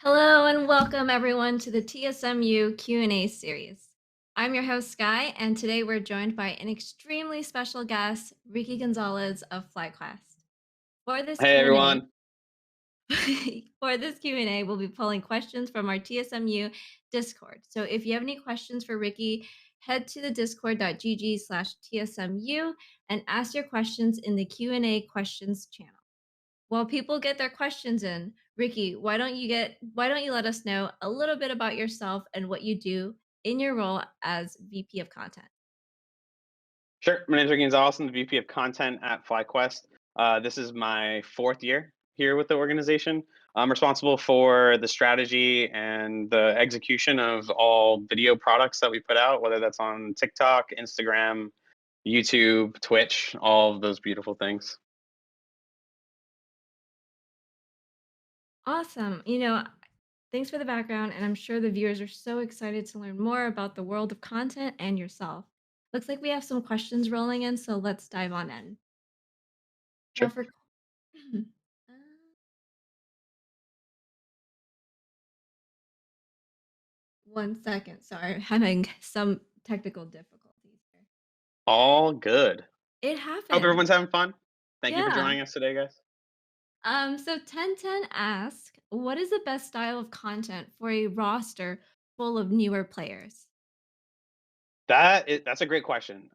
Hello and welcome everyone to the TSMU Q&A series. I'm your host Sky and today we're joined by an extremely special guest, Ricky Gonzalez of FlyQuest. For this Hey Q&A, everyone. for this Q&A, we'll be pulling questions from our TSMU Discord. So if you have any questions for Ricky, head to the discord.gg/TSMU and ask your questions in the Q&A questions channel. While people get their questions in, Ricky, why don't you let us know a little bit about yourself and what you do in your role as VP of content? Sure. My name is Ricky Gonzalez. I'm the VP of Content at FlyQuest. This is my fourth year here with the organization. I'm responsible for the strategy and the execution of all video products that we put out, whether that's on TikTok, Instagram, YouTube, Twitch, all of those beautiful things. Awesome. Thanks for the background, and I'm sure the viewers are so excited to learn more about the world of content and yourself. Looks like we have some questions rolling in, so let's dive on in. Now, Sure. for uh, one second, sorry, I'm having some technical difficulties here. All good. It Hope happens. everyone's having fun. Thank you for Yeah. joining us today, guys. So 1010 asks, what is the best style of content for a roster full of newer players? That's a great question.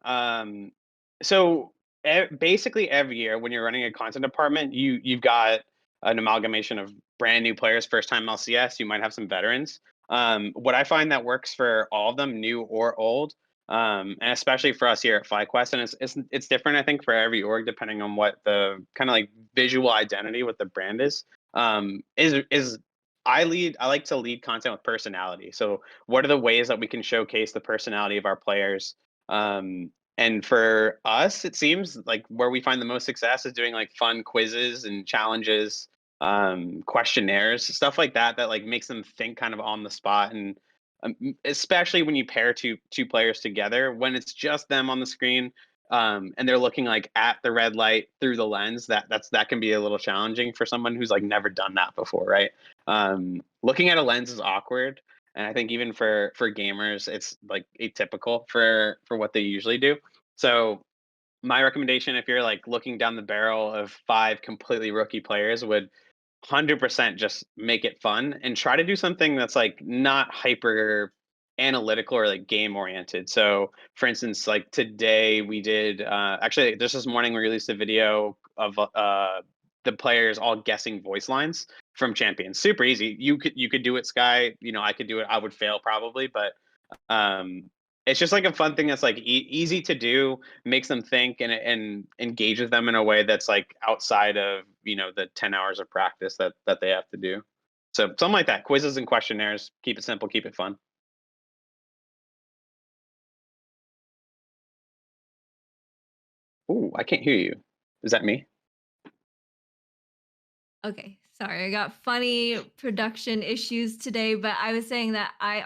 Basically every year when you're running a content department, you've got an amalgamation of brand new players, first time LCS. You might have some veterans. What I find that works for all of them, new or old, and especially for us here at FlyQuest, and it's different I think for every org depending on what the kind of like visual identity, what the brand is. Is I like to lead content with personality. So what are the ways that we can showcase the personality of our players? And for us, it seems like where we find the most success is doing like fun quizzes and challenges, questionnaires, stuff like that, that like makes them think kind of on the spot. And especially when you pair two players together, when it's just them on the screen, and they're looking like at the red light through the lens, that can be a little challenging for someone who's like never done that before, right? Looking at a lens is awkward, and I think even for gamers, it's like atypical for what they usually do. So my recommendation, if you're like looking down the barrel of five completely rookie players, would 100% just make it fun and try to do something that's like not hyper analytical or like game oriented. So, for instance, like today we did actually just this morning we released a video of the players all guessing voice lines from champions. Super easy. You could do it, Sky. You know, I could do it. I would fail probably, but um, it's just like a fun thing that's like easy to do, makes them think and engages them in a way that's like outside of the 10 hours of practice that they have to do. So something like that, quizzes and questionnaires. Keep it simple, keep it fun. Ooh, I can't hear you. Is that me? Okay, sorry, I got funny production issues today, but I was saying that I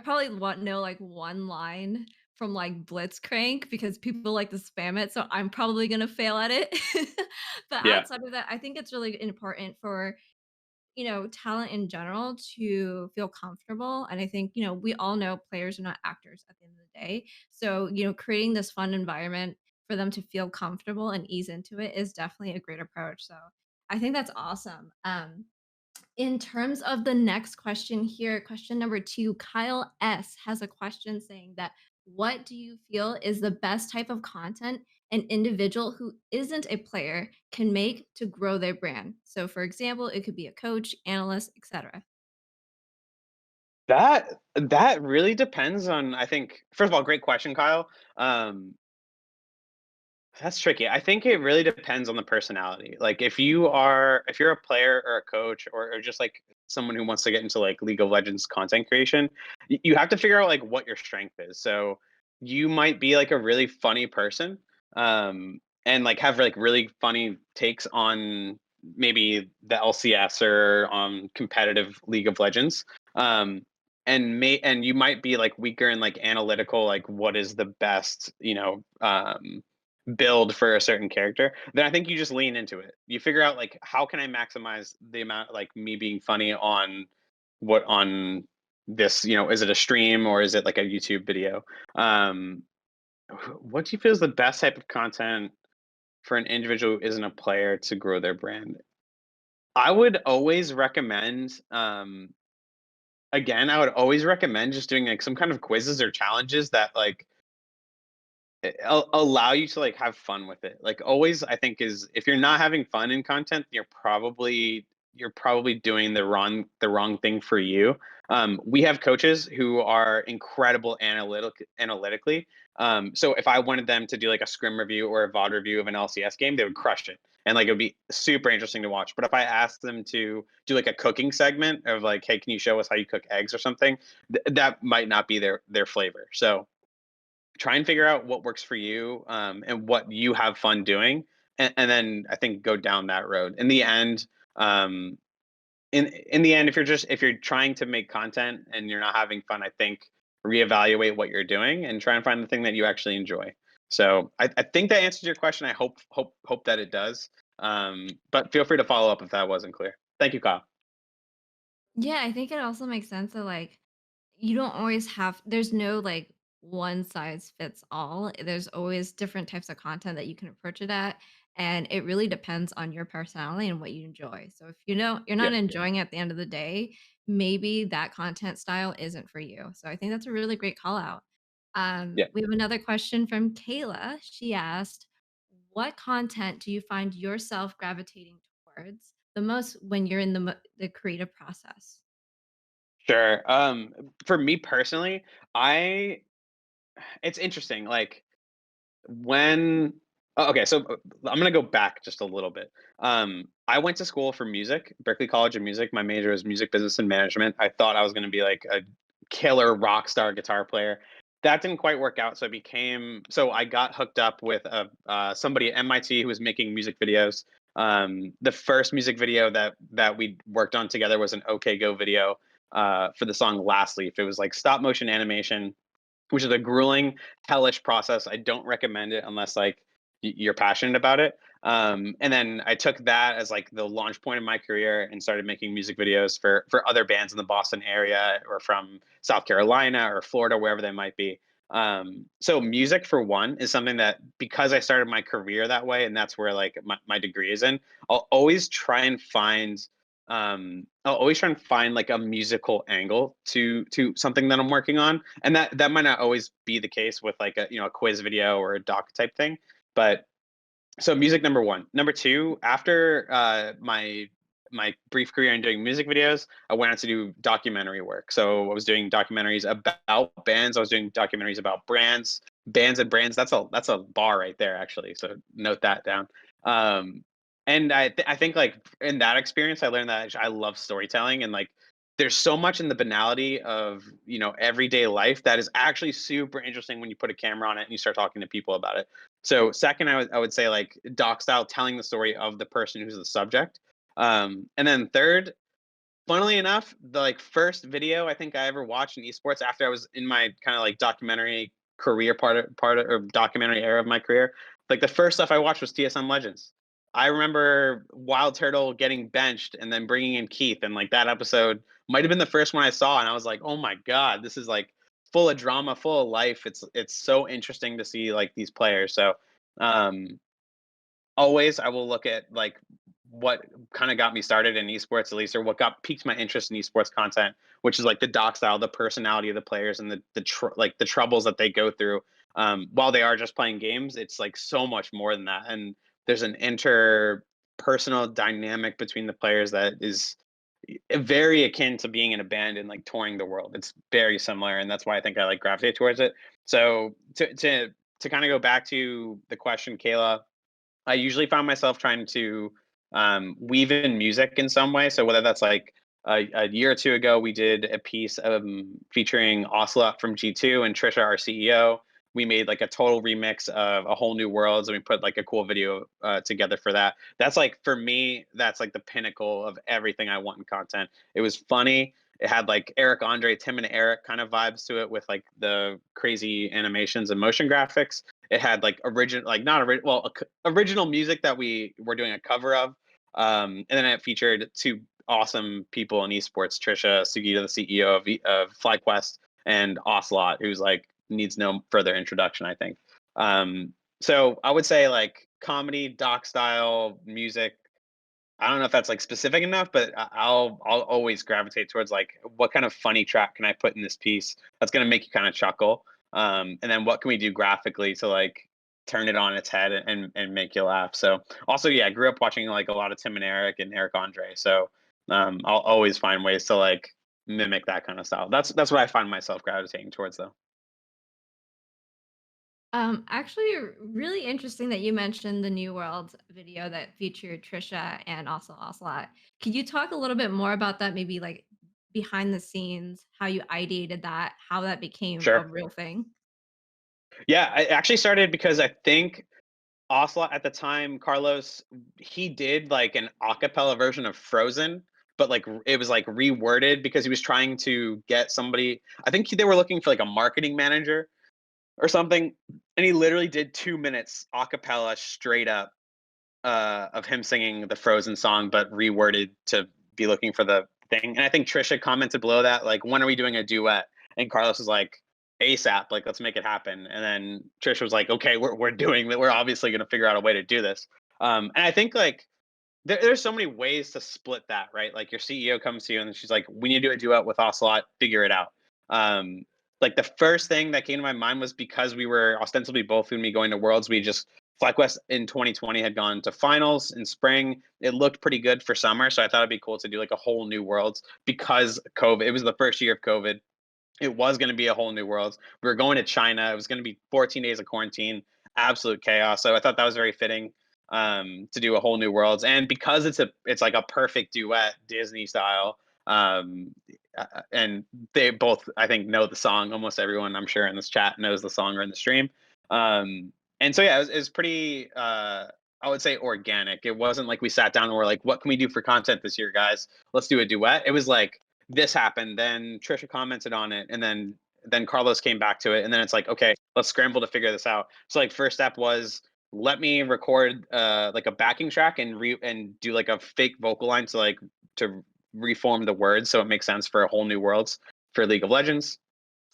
probably want know like one line from like Blitzcrank because people like to spam it, so I'm probably gonna fail at it. But Yeah. outside of that, I think it's really important for talent in general to feel comfortable. And I think, we all know players are not actors at the end of the day. So, creating this fun environment for them to feel comfortable and ease into it is definitely a great approach. So I think that's awesome. In terms of the next question here, question number two, Kyle S has a question saying that what do you feel is the best type of content an individual who isn't a player can make to grow their brand? So, for example, it could be a coach, analyst, etc. That really depends on, I think, first of all, great question, Kyle. That's tricky. I think it really depends on the personality. Like if you're a player or a coach or just like someone who wants to get into like League of Legends content creation, you have to figure out like what your strength is. So you might be like a really funny person, and like have like really funny takes on maybe the LCS or on competitive League of Legends. And you might be like weaker in like analytical, like what is the best, build for a certain character, then I think you just lean into it. You figure out like how can I maximize the amount like me being funny on what on this, is it a stream or is it like a YouTube video? Um what do you feel is the best type of content for an individual who isn't a player to grow their brand? I would always recommend again, I would always recommend just doing like some kind of quizzes or challenges that like allow you to like have fun with it. Like always, I think is if you're not having fun in content, you're probably doing the wrong thing for you. We have coaches who are incredible analytically. So if I wanted them to do like a scrim review or a VOD review of an LCS game, they would crush it. And like it would be super interesting to watch. But if I asked them to do like a cooking segment of like, hey, can you show us how you cook eggs or something? That might not be their flavor. So try and figure out what works for you, and what you have fun doing, and then I think go down that road. In the end, um, in the end, if you're trying to make content and you're not having fun, I think reevaluate what you're doing and try and find the thing that you actually enjoy. So I think that answers your question. I hope that it does. But feel free to follow up if that wasn't clear. Thank you, Kyle. Yeah, I think it also makes sense that like you don't always have there's no like one size fits all. There's always different types of content that you can approach it at. And it really depends on your personality and what you enjoy. So if you know you're not Yeah, enjoying it at the end of the day, maybe that content style isn't for you. So I think that's a really great call out. yeah. We have another question from Kayla. She asked, what content do you find yourself gravitating towards the most when you're in the creative process? Sure. For me personally, I it's interesting. Like when okay, so I'm gonna go back just a little bit. I went to school for music, Berkeley College of Music. My major was music business and management. I thought I was gonna be like a killer rock star guitar player. That didn't quite work out, so I got hooked up with somebody at MIT who was making music videos. The first music video that we worked on together was an OK Go video for the song Last Leaf. It was like stop motion animation, which is a grueling, hellish process. I don't recommend it unless like you're passionate about it. And then I took that as like the launch point of my career and started making music videos for other bands in the Boston area or from South Carolina or Florida, wherever they might be. So music for one is something that because I started my career that way and that's where like my degree is in, I'll always try and find like a musical angle to something that I'm working on, and that might not always be the case with like a quiz video or a doc type thing. But so music number one. Number two, after my brief career in doing music videos, I went on to do documentary work. So I was doing documentaries about bands. I was doing documentaries about bands and brands. That's a bar right there, actually. So note that down. Um, and I think like in that experience, I learned that I love storytelling and like there's so much in the banality of everyday life that is actually super interesting when you put a camera on it and you start talking to people about it. So second, I would say like doc style, telling the story of the person who's the subject. And then third, funnily enough, the like first video I think I ever watched in esports after I was in my kind of like documentary career part of or documentary era of my career, like the first stuff I watched was TSM Legends. I remember Wild Turtle getting benched and then bringing in Keith, and like that episode might have been the first one I saw, and I was like, oh my god, this is like full of drama, full of life. It's so interesting to see like these players. So um, always I will look at like what kind of got me started in esports at least, or what got piqued my interest in esports content, which is like the doc style, the personality of the players, and like the troubles that they go through. While they are just playing games, it's like so much more than that, and there's an interpersonal dynamic between the players that is very akin to being in a band and like touring the world. It's very similar, and that's why I think I like gravitate towards it. So to kind of go back to the question, Kayla, I usually find myself trying to weave in music in some way. So whether that's like a year or two ago, we did a piece featuring Ocelot from G2 and Trisha, our CEO. We made like a total remix of A Whole New Worlds, and we put like a cool video together for that. That's like for me, that's like the pinnacle of everything I want in content. It was funny. It had like Eric Andre, Tim and Eric kind of vibes to it with like the crazy animations and motion graphics. It had like original, like not original, well, original music that we were doing a cover of. And then it featured two awesome people in esports: Trisha Sugita, the CEO of FlyQuest, and Ocelot, who's like needs no further introduction, I think. So I would say like comedy, doc style music. I don't know if that's like specific enough, but I'll always gravitate towards like what kind of funny track can I put in this piece that's gonna make you kind of chuckle, and then what can we do graphically to like turn it on its head and make you laugh. So also, yeah, I grew up watching like a lot of Tim and Eric and Eric Andre, so I'll always find ways to like mimic that kind of style. That's what I find myself gravitating towards, though. Actually, really interesting that you mentioned the New World video that featured Trisha and also Ocelot. Could you talk a little bit more about that? Maybe like behind the scenes, how you ideated that, how that became a Sure. real thing? Yeah, I actually started because I think Ocelot at the time, Carlos, he did like an acapella version of Frozen, but like it was like reworded because he was trying to get somebody. I think they were looking for like a marketing manager or something, and he literally did 2 minutes acapella straight up of him singing the Frozen song, but reworded to be looking for the thing. And I think Trisha commented below that, like, when are we doing a duet? And Carlos was like, ASAP, like, let's make it happen. And then Trisha was like, okay, we're doing that. We're obviously going to figure out a way to do this. And I think like there's so many ways to split that, right? Like your CEO comes to you and she's like, "We need to do a duet with Ocelot. Figure it out." Um, like the first thing that came to my mind was because we were ostensibly both going to be going to Worlds. We just FlyQuest in 2020 had gone to finals in spring. It looked pretty good for summer, so I thought it'd be cool to do like a whole new Worlds because COVID. It was the first year of COVID. It was going to be a whole new world. We were going to China. It was going to be 14 days of quarantine, absolute chaos. So I thought that was very fitting to do a whole new worlds. And because it's like a perfect duet, Disney style. Um, and they both, I think, know the song. Almost everyone, I'm sure, in this chat knows the song or in the stream. And so yeah, it was pretty. I would say organic. It wasn't like we sat down and we're like, "What can we do for content this year, guys? Let's do a duet." It was like this happened, then Trisha commented on it, and then Carlos came back to it, and then it's like, okay, let's scramble to figure this out. So like first step was let me record like a backing track and do like a fake vocal line to reform the words so it makes sense for a whole new worlds for League of Legends.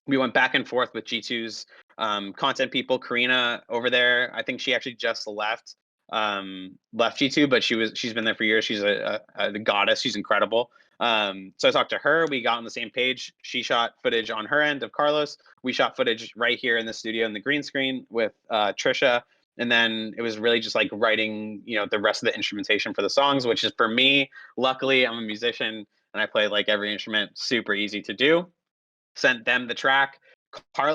We went back and forth with G2's content people. Karina over there, I think she actually just left G2, but she's been there for years. She's a goddess. She's incredible. So I talked to her. We got on the same page. She shot footage on her end of Carlos. We shot footage right here in the studio in the green screen with Trisha. And then it was really just like writing, the rest of the instrumentation for the songs, which is for me. Luckily, I'm a musician and I play like every instrument. Super easy to do. Sent them the track.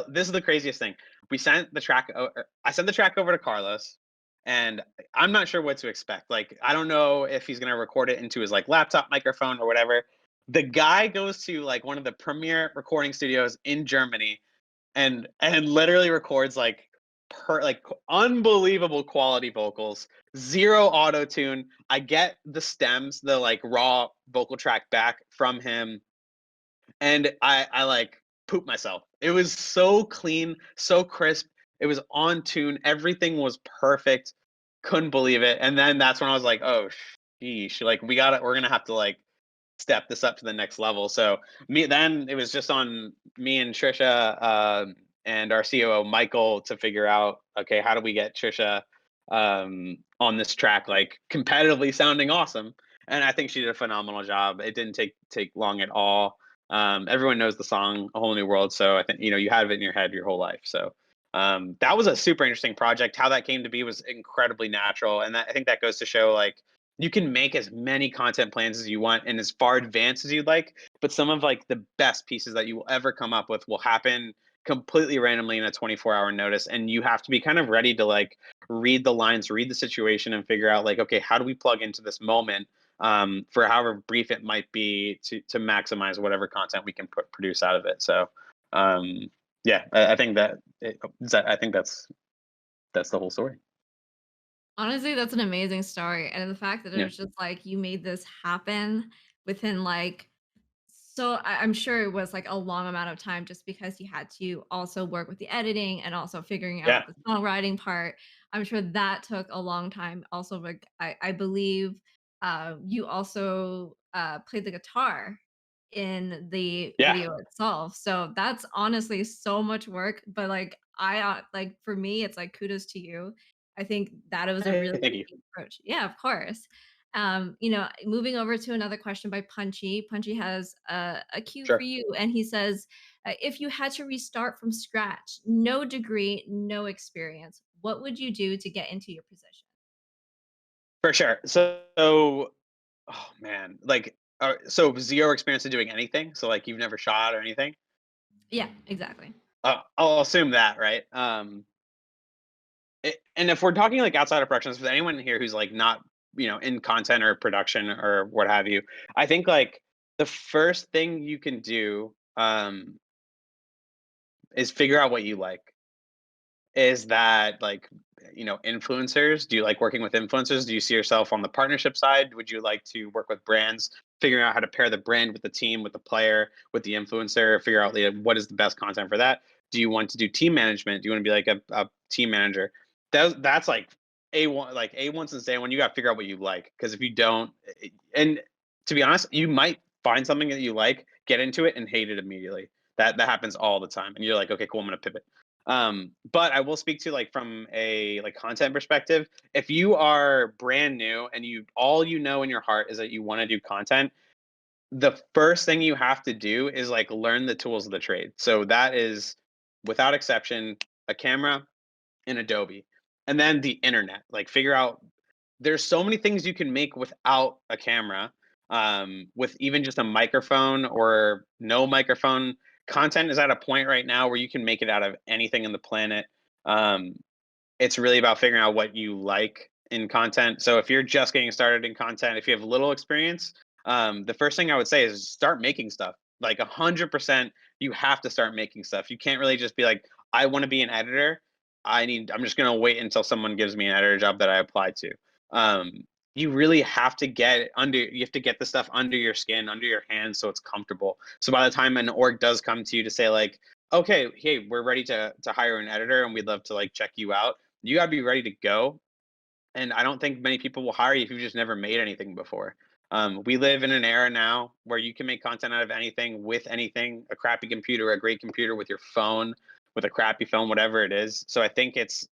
This is the craziest thing. We sent the track. I sent the track over to Carlos, and I'm not sure what to expect. Like, I don't know if he's gonna record it into his like laptop microphone or whatever. The guy goes to like one of the premier recording studios in Germany, and literally records like unbelievable quality vocals, zero auto tune. I get the stems, the like raw vocal track back from him, and I like pooped myself. It was so clean, so crisp. It was on tune. Everything was perfect. Couldn't believe it. And then that's when I was like, oh sheesh, like we're gonna have to like step this up to the next level. So then it was just on me and Trisha and our COO Michael to figure out, okay, how do we get Trisha on this track like competitively sounding awesome? And I think she did a phenomenal job. It didn't take long at all. Everyone knows the song "A Whole New World," so I think you have it in your head your whole life. So that was a super interesting project. How that came to be was incredibly natural, and I think that goes to show like you can make as many content plans as you want and as far advanced as you'd like, but some of like the best pieces that you will ever come up with will happen completely randomly in a 24-hour notice, and you have to be kind of ready to like read the lines, read the situation, and figure out like, okay, how do we plug into this moment for however brief it might be to maximize whatever content we can produce out of it. So yeah, I think I think that's the whole story. Honestly, that's an amazing story, and the fact that it Yeah. was just like you made this happen within like So I'm sure it was like a long amount of time just because you had to also work with the editing and also figuring Yeah, out the songwriting part. I'm sure that took a long time. Also, like I believe you also played the guitar in the yeah. video itself. So that's honestly so much work. But like like for me, it's like kudos to you. I think that it was a Hey, really thank you. easy approach. Yeah, of course. Moving over to another question by Punchy. Punchy has a cue for Sure. you, and he says, if you had to restart from scratch, no degree, no experience, what would you do to get into your position? For sure. Oh man, like, so 0 experience in doing anything? So, like, you've never shot or anything? Yeah, exactly. I'll assume that, right? And if we're talking, like, outside of productions, for anyone here who's, like, not, in content or production or what have you, I think, like, the first thing you can do, is figure out what you like. Is that, like, influencers? Do you like working with influencers? Do you see yourself on the partnership side? Would you like to work with brands, figuring out how to pair the brand with the team, with the player, with the influencer, figure out, like, what is the best content for that? Do you want to do team management? Do you want to be like a team manager? That's like A1, like A1 since day one. You got to figure out what you like, because if you don't, and to be honest, you might find something that you like, get into it, and hate it immediately. That happens all the time, and you're like, okay, cool, I'm gonna pivot. But I will speak to, like, from a, like, content perspective. If you are brand new and you know in your heart is that you want to do content, the first thing you have to do is, like, learn the tools of the trade. So that is, without exception, a camera and Adobe, and then the internet. Like, figure out, there's so many things you can make without a camera, with even just a microphone or no microphone. Content is at a point right now where you can make it out of anything in the planet. Um, it's really about figuring out what you like in content. So if you're just getting started in content, if you have little experience, the first thing I would say is start making stuff. Like 100%, you have to start making stuff. You can't really just be like, I want to be an editor. I'm just gonna wait until someone gives me an editor job that I apply to. Um, you really have to you have to get the stuff under your skin, under your hands, so it's comfortable. So by the time an org does come to you to say, like, okay, hey, we're ready to hire an editor and we'd love to, like, check you out, you gotta be ready to go. And I don't think many people will hire you if you've just never made anything before. We live in an era now where you can make content out of anything, with anything, a crappy computer, a great computer, with your phone, with a crappy phone, whatever it is. So I think it's,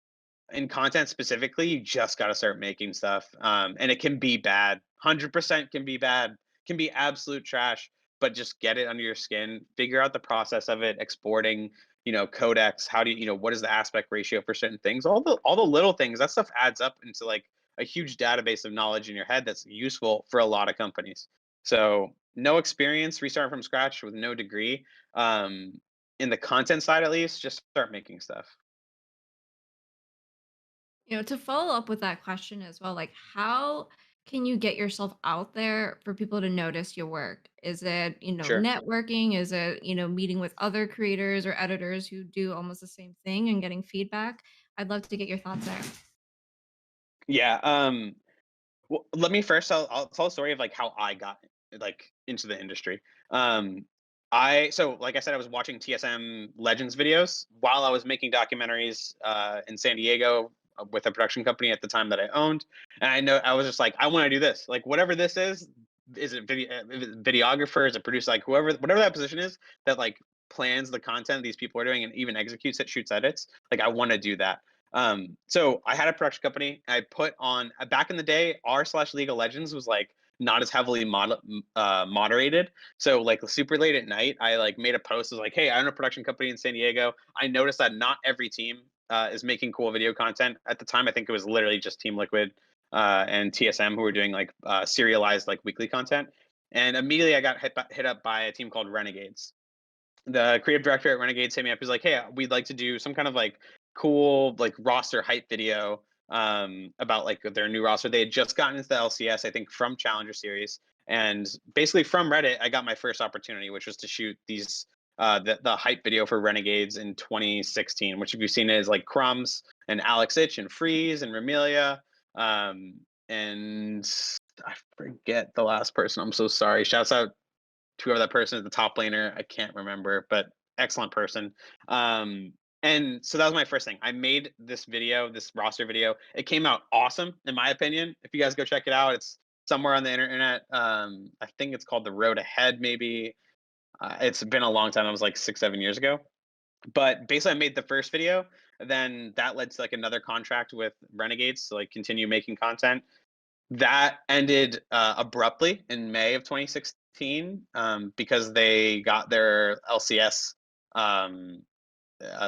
in content specifically, you just got to start making stuff. And it can be bad. 100% can be bad, can be absolute trash, but just get it under your skin, figure out the process of it, exporting, codecs. How do what is the aspect ratio for certain things? All the little things, that stuff adds up into, like, a huge database of knowledge in your head that's useful for a lot of companies. So no experience, restart from scratch with no degree. In the content side, at least, just start making stuff. To follow up with that question as well, like how can you get yourself out there for people to notice your work? Is it, Sure. networking? Is it, meeting with other creators or editors who do almost the same thing and getting feedback? I'd love to get your thoughts there. Yeah. Well, let me first, I'll tell a story of, like, how I got, like, into the industry. Um, like I said, I was watching TSM Legends videos while I was making documentaries in San Diego, with a production company at the time that I owned, and I was just like, I want to do this, like, whatever this is. Is it videographer? Is it producer? Like, whatever that position is that, like, plans the content these people are doing and even executes it, shoots edits. Like, I want to do that. So I had a production company. I put on, back in the day, r slash League of Legends was, like, not as heavily moderated. So, like, super late at night, I, like, made a post. Was like, hey, I own a production company in San Diego. I noticed that not every team is making cool video content. At the time, I think it was literally just Team Liquid and TSM who were doing, like, serialized, like, weekly content. And immediately I got hit up by a team called Renegades. The creative director at Renegades hit me up. He's like, "Hey, we'd like to do some kind of, like, cool, like, roster hype video about, like, their new roster." They had just gotten into the LCS, I think, from Challenger Series, and basically from Reddit, I got my first opportunity, which was to shoot the hype video for Renegades in 2016. Which, if you've seen it, is like Crumbs and Alex Ich and Freeze and Remilia, and I forget the last person. I'm so sorry. Shouts out whoever that person is, the top laner, I can't remember, but excellent person. Um, and so that was my first thing. I made this video, this roster video. It came out awesome, in my opinion. If you guys go check it out, it's somewhere on the internet. I think it's called The Road Ahead, maybe. It's been a long time. It was like 6, 7 years ago. But basically, I made the first video. Then that led to like another contract with Renegades to like continue making content. That ended abruptly in May of 2016 because they got their LCS, um,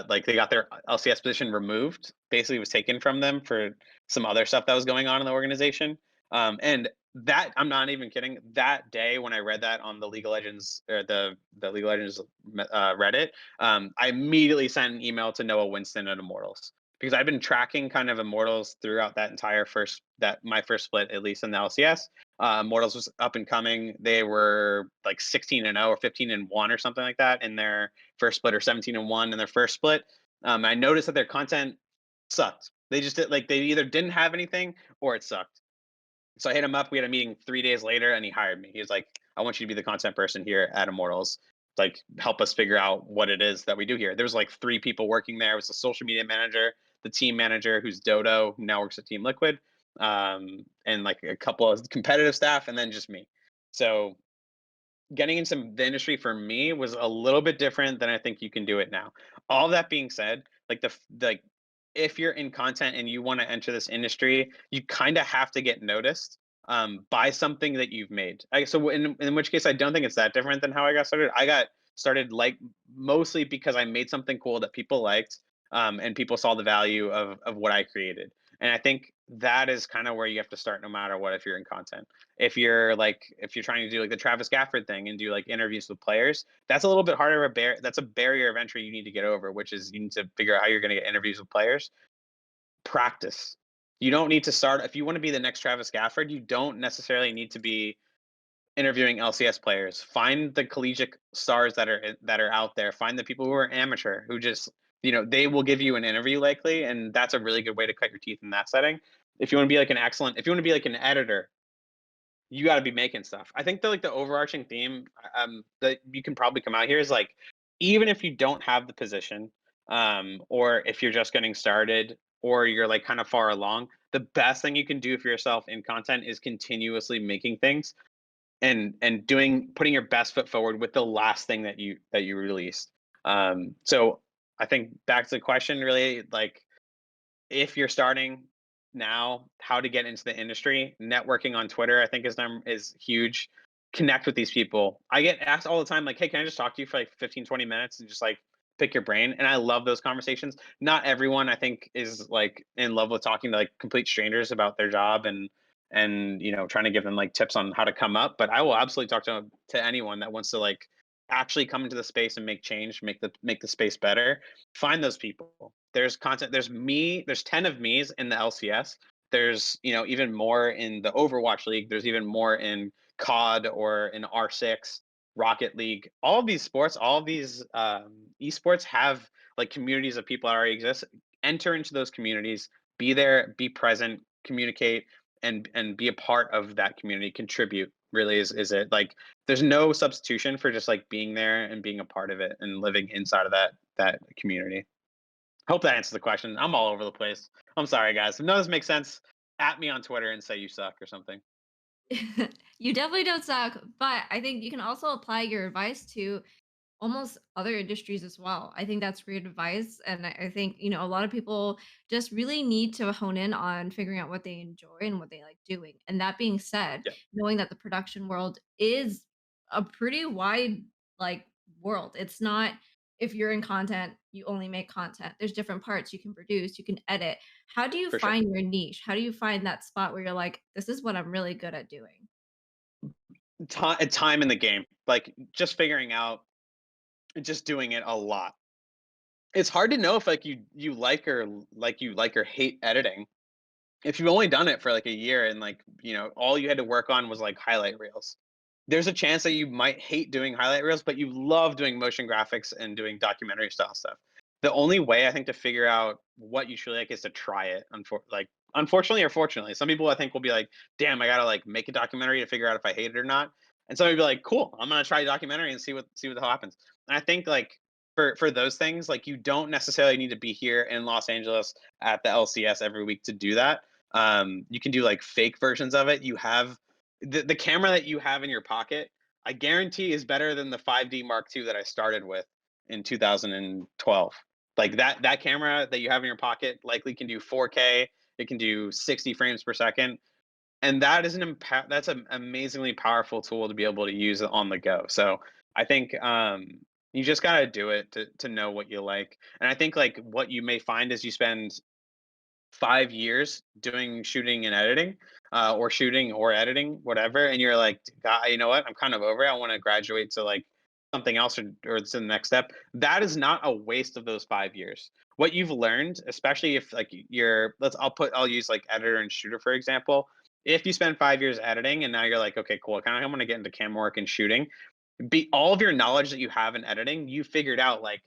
like they got their LCS position removed. Basically, it was taken from them for some other stuff that was going on in the organization. And that I'm not even kidding. That day when I read that on the League of Legends or the League of Legends Reddit, I immediately sent an email to Noah Winston at Immortals because I've been tracking kind of Immortals throughout that entire my first split, at least in the LCS. Immortals was up and coming. They were like 16-0 or 15-1 or something like that in their first split, or 17-1 in their first split. I noticed that their content sucked. They just did, like, they either didn't have anything or it sucked. So I hit him up. We had a meeting 3 days later, and he hired me. He was like, "I want you to be the content person here at Immortals. Like, help us figure out what it is that we do here." There was like 3 people working there. It was the social media manager, the team manager, who's Dodo, who now works at Team Liquid, and like a couple of competitive staff, and then just me. So getting into the industry for me was a little bit different than I think you can do it now. All that being said, like like if you're in content and you want to enter this industry, you kind of have to get noticed by something that you've made. So in which case, I don't think it's that different than how I got started. I got started like mostly because I made something cool that people liked, and people saw the value of what I created. And I think that is kind of where you have to start, no matter what. If you're in content, if you're trying to do like the Travis Gafford thing and do like interviews with players, that's a little bit harder of that's a barrier of entry you need to get over, which is you need to figure out how you're going to get interviews with players. Practice. You don't need to start if you want to be the next Travis Gafford, you don't necessarily need to be interviewing LCS players. Find the collegiate stars that are out there. Find the people who are amateur who just, they will give you an interview likely, and that's a really good way to cut your teeth in that setting. If you want to be like if you want to be like an editor, you got to be making stuff. I think the overarching theme that you can probably come out here is like, even if you don't have the position, or if you're just getting started, or you're like kind of far along, the best thing you can do for yourself in content is continuously making things and putting your best foot forward with the last thing that you released. So I think back to the question, really, like, if you're starting now, how to get into the industry, networking on Twitter, I think is huge. Connect with these people. I get asked all the time, like, "Hey, can I just talk to you for like 15, 20 minutes and just like pick your brain?" And I love those conversations. Not everyone, I think, is like in love with talking to like complete strangers about their job and trying to give them like tips on how to come up. But I will absolutely talk to anyone that wants to like actually come into the space and make change, make the space better. Find those people. There's content. There's 10 of me's in the LCS. There's even more in the Overwatch League. There's even more in COD or in R6, Rocket League. All of these sports, all of these esports have like communities of people that already exist. Enter into those communities. Be there. Be present. Communicate and be a part of that community. Contribute. Really is it like there's no substitution for just like being there and being a part of it and living inside of that community. Hope that answers the question. I'm all over the place. I'm sorry, guys. If none of this makes sense, at me on Twitter and say you suck or something. You definitely don't suck, but I think you can also apply your advice to almost other industries as well. I think that's great advice. And I think, a lot of people just really need to hone in on figuring out what they enjoy and what they like doing. And that being said, Yeah, knowing that the production world is a pretty wide like world. It's not if you're in content, you only make content. There's different parts you can produce, you can edit. How do you for sure. find your niche? How do you find that spot where you're like, this is what I'm really good at doing? Time in the game, like just figuring out, just doing it a lot. It's hard to know if like you like or hate editing if you've only done it for like a year and like all you had to work on was like highlight reels. There's a chance that you might hate doing highlight reels, but you love doing motion graphics and doing documentary style stuff. The only way I think to figure out what you truly like is to try it. Unfortunately or fortunately, some people I think will be like, "Damn, I gotta like make a documentary to figure out if I hate it or not." And so I'd be like, cool, I'm gonna try a documentary and see what the hell happens. And I think like for those things, like you don't necessarily need to be here in Los Angeles at the LCS every week to do that. You can do like fake versions of it. You have the camera that you have in your pocket, I guarantee is better than the 5D Mark II that I started with in 2012. Like that camera that you have in your pocket likely can do 4K. It can do 60 frames per second, and that is that's an amazingly powerful tool to be able to use on the go. So I think you just gotta do it to know what you like. And I think like what you may find is you spend 5 years doing shooting and editing, or shooting or editing, whatever, and you're like, God, you know what? I'm kind of over it. I want to graduate to like something else, or to the next step. That is not a waste of those 5 years. What you've learned, especially if like I'll use like editor and shooter for example. If you spend 5 years editing and now you're like, okay, cool, kind of I want to get into camera work and shooting, be all of your knowledge that you have in editing, you figured out like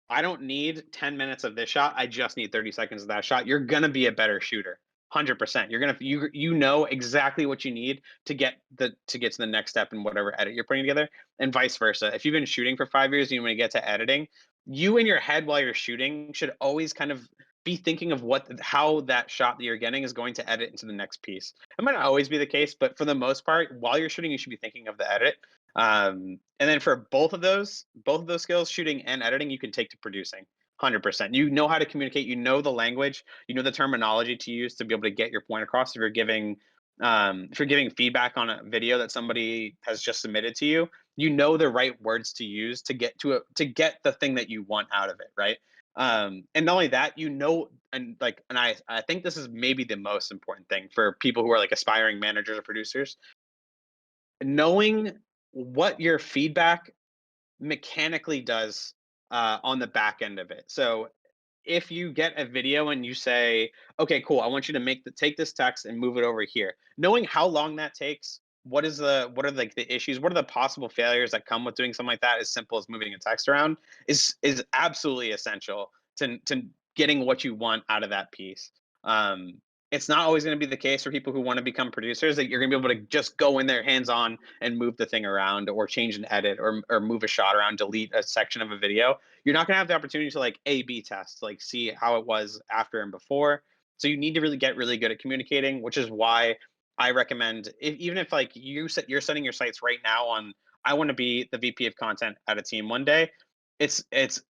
I don't need 10 minutes of this shot. I just need 30 seconds of that shot. You're gonna be a better shooter. 100%. You know exactly what you need to get to the next step in whatever edit you're putting together, and vice versa. If you've been shooting for 5 years and you want to get to editing, you in your head while you're shooting should always kind of be thinking of how that shot that you're getting is going to edit into the next piece. It might not always be the case, but for the most part, while you're shooting, you should be thinking of the edit. And then for both of those skills, shooting and editing, you can take to producing. 100%. You know how to communicate. You know the language. You know the terminology to use to be able to get your point across. If you're giving feedback on a video that somebody has just submitted to you, you know the right words to use to get the thing that you want out of it, right? And not only that, I think this is maybe the most important thing for people who are like aspiring managers or producers, knowing what your feedback mechanically does on the back end of it. So if you get a video and you say, okay, cool, I want you to take this text and move it over here, knowing how long that takes, what are like the issues, what are the possible failures that come with doing something like that, as simple as moving a text around, is absolutely essential to getting what you want out of that piece. Um, it's not always going to be the case for people who want to become producers that you're going to be able to just go in there hands on and move the thing around, or change an edit, or move a shot around, delete a section of a video. You're not going to have the opportunity to like A/B test, like see how it was after and before. So you need to really get really good at communicating, which is why I recommend, even if like you're setting your sights right now on, I want to be the VP of content at a team one day. It's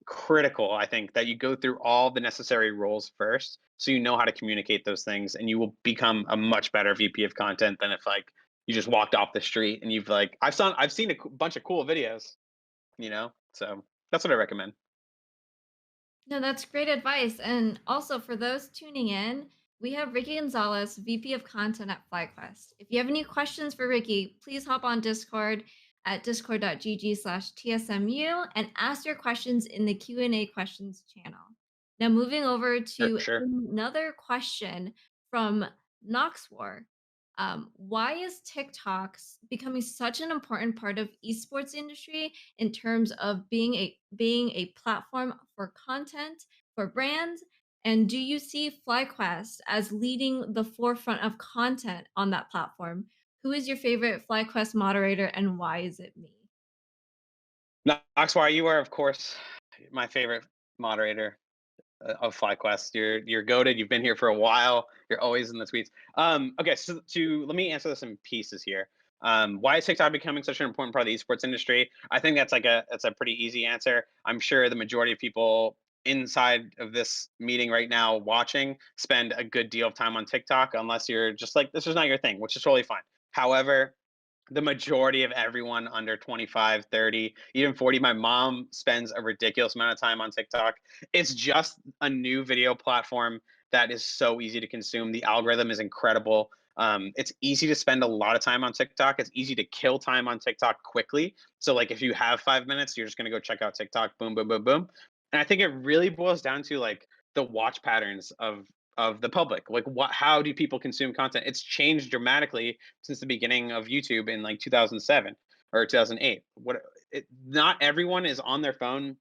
critical, I think, that you go through all the necessary roles first, so you know how to communicate those things, and you will become a much better VP of content than if like you just walked off the street and you've like I've seen a bunch of cool videos, so that's what I recommend. No, that's great advice. And also for those tuning in, we have Ricky Gonzalez, VP of Content at FlyQuest. If you have any questions for Ricky, please hop on Discord at discord.gg/TSMU and ask your questions in the Q&A questions channel. Now, moving over For to sure. another question from Noxwar. Why is becoming such an important part of esports industry in terms of being a platform for content for brands? And do you see FlyQuest as leading the forefront of content on that platform? Who is your favorite FlyQuest moderator and why is it me? Noxwire, you are of course my favorite moderator of FlyQuest. You're goaded. You've been here for a while. You're always in the tweets. Okay, so let me answer this in pieces here. Why is TikTok becoming such an important part of the esports industry? I think that's a pretty easy answer. I'm sure the majority of people inside of this meeting right now watching spend a good deal of time on TikTok, unless you're just like this is not your thing, which is totally fine. However, the majority of everyone under 25, 30, even 40, my mom spends a ridiculous amount of time on TikTok. It's just a new video platform that is so easy to consume. The algorithm is incredible. It's easy to spend a lot of time on TikTok. It's easy to kill time on TikTok quickly. So, like, if you have 5 minutes, you're just going to go check out TikTok, boom, boom, boom, boom. And I think it really boils down to like the watch patterns of the public. Like, how do people consume content? It's changed dramatically since the beginning of YouTube in like 2007 or 2008. Not everyone is on their phone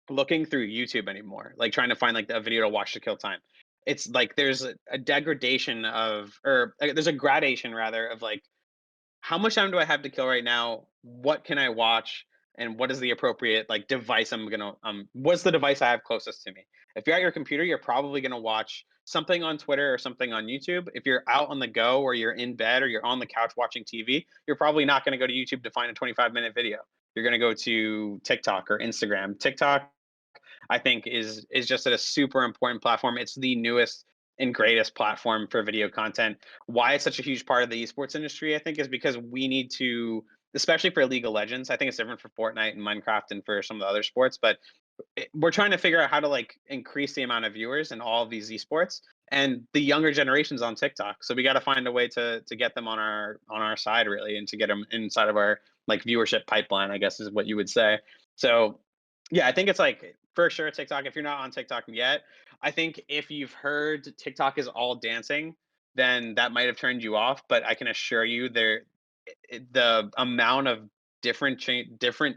looking through YouTube anymore, like trying to find like a video to watch to kill time. It's like there's a degradation of, or there's a gradation rather of like, how much time do I have to kill right now what can I watch and what is the appropriate like device I'm gonna what's the device I have closest to me. If you're at your computer, you're probably gonna watch something on Twitter or something on YouTube. If you're out on the go or you're in bed or you're on the couch watching TV, you're probably not gonna go to YouTube to find a 25-minute video. You're gonna go to TikTok or Instagram. TikTok, I think, is just a super important platform. It's the newest and greatest platform for video content. Why it's such a huge part of the esports industry, I think, is because we need to, especially for League of Legends. I think it's different for Fortnite and Minecraft and for some of the other sports, but we're trying to figure out how to like increase the amount of viewers in all of these esports and the younger generations on TikTok. So we got to find a way to get them on our side really, and to get them inside of our like viewership pipeline, I guess is what you would say. So yeah, I think it's like for sure TikTok. If you're not on TikTok yet, I think if you've heard TikTok is all dancing, then that might have turned you off. But I can assure you, the amount of different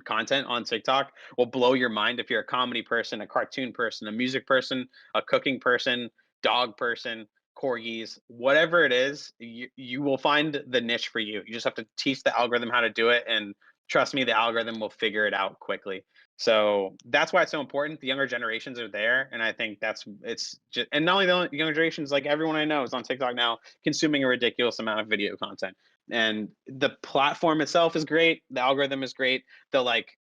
content on TikTok will blow your mind if you're a comedy person, a cartoon person, a music person, a cooking person, dog person, corgis, whatever it is, you will find the niche for you. You just have to teach the algorithm how to do it, and trust me, the algorithm will figure it out quickly. So that's why it's so important. The younger generations are there, and I think it's just, and not only the younger generations, like everyone I know is on TikTok now, consuming a ridiculous amount of video content. And the platform itself is great. The algorithm is great. The like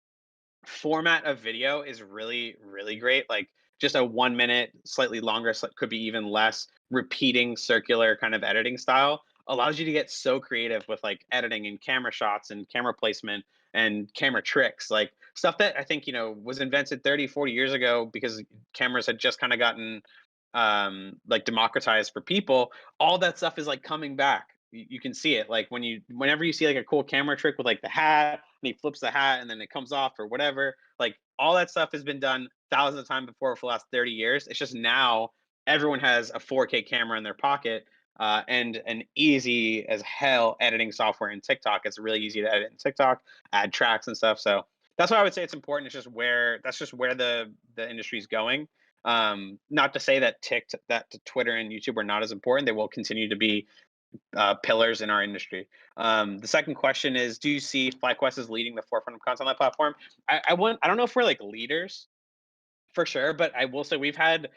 format of video is really, really great. Like just a 1 minute, slightly longer, could be even less, repeating circular kind of editing style allows you to get so creative with like editing and camera shots and camera placement and camera tricks, like stuff that I think, was invented 30, 40 years ago because cameras had just kind of gotten like democratized for people. All that stuff is like coming back. You can see it like whenever you see like a cool camera trick with like the hat and he flips the hat and then it comes off or whatever, like all that stuff has been done thousands of times before for the last 30 years. It's just now everyone has a 4K camera in their pocket, and an easy as hell editing software in TikTok. It's really easy to edit in TikTok, add tracks and stuff. So that's why I would say it's important. It's just where the industry is going. Not to say that Twitter and YouTube are not as important. They will continue to be pillars in our industry. The second question is, do you see FlyQuest as leading the forefront of content on that platform? I don't know if we're like leaders for sure, but I will say we've had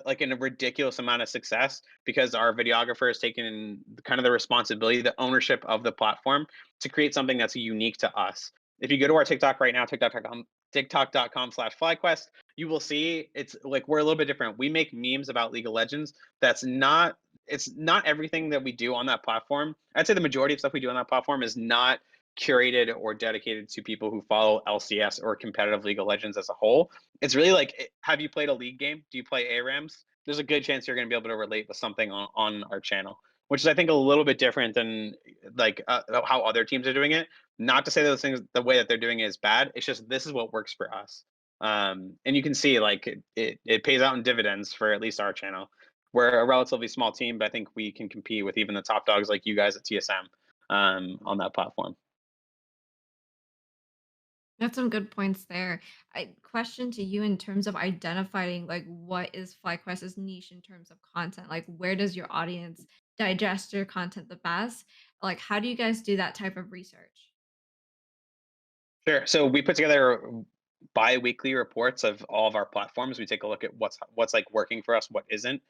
like a ridiculous amount of success because our videographer has taken kind of the responsibility, the ownership of the platform to create something that's unique to us. If you go to our TikTok right now, TikTok.com/FlyQuest, you will see it's like we're a little bit different. We make memes about League of Legends. It's not everything that we do on that platform. I'd say the majority of stuff we do on that platform is not curated or dedicated to people who follow LCS or competitive League of Legends as a whole. It's really like, have you played a league game? Do you play ARAMs? There's a good chance you're going to be able to relate with something on our channel, which is I think a little bit different than like how other teams are doing it. Not to say those things, the way that they're doing it is bad. It's just this is what works for us. And you can see like it pays out in dividends for at least our channel. We're a relatively small team, but I think we can compete with even the top dogs like you guys at TSM on that platform. That's some good points there. I question to you in terms of identifying like what is FlyQuest's niche in terms of content? Like where does your audience digest your content the best? Like how do you guys do that type of research? Sure. So we put together bi-weekly reports of all of our platforms. We take a look at what's like working for us, what isn't.